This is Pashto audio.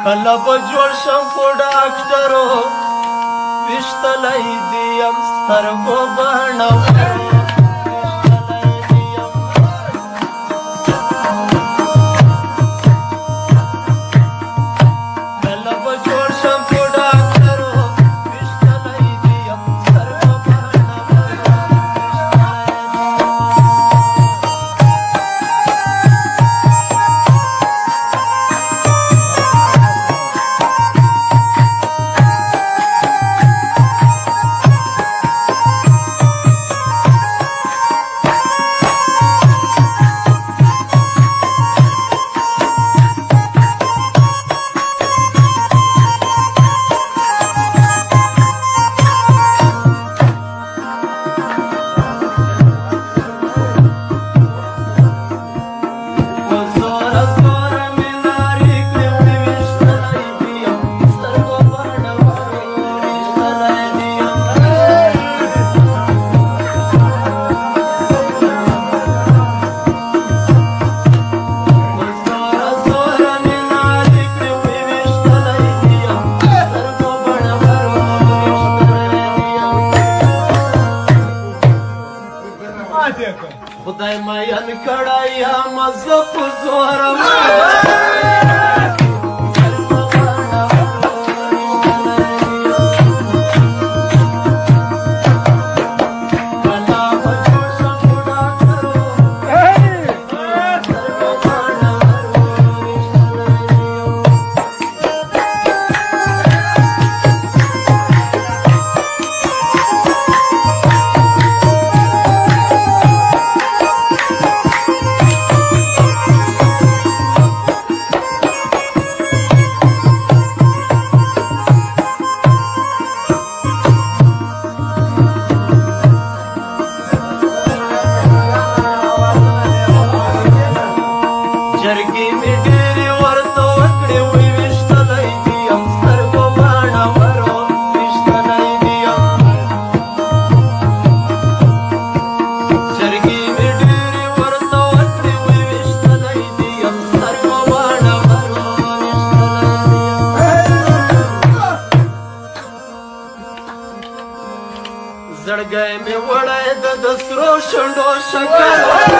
کله به جوړ شم خو ډاکټرو ویشتلی دي یم سترګو بڼه خدای مین کړی یم زه په زوره جرګې مې ډېرې ورته وکړې وی ویشتلی دي یم سترګو باڼه ورو ویشتلی دي یم جرګې مې ډېرې ورته وکړې وی ویشتلی دي یم سترګو باڼه ورو ویشتلی دي یم زړګی مې وړی د سرو شونډو شکر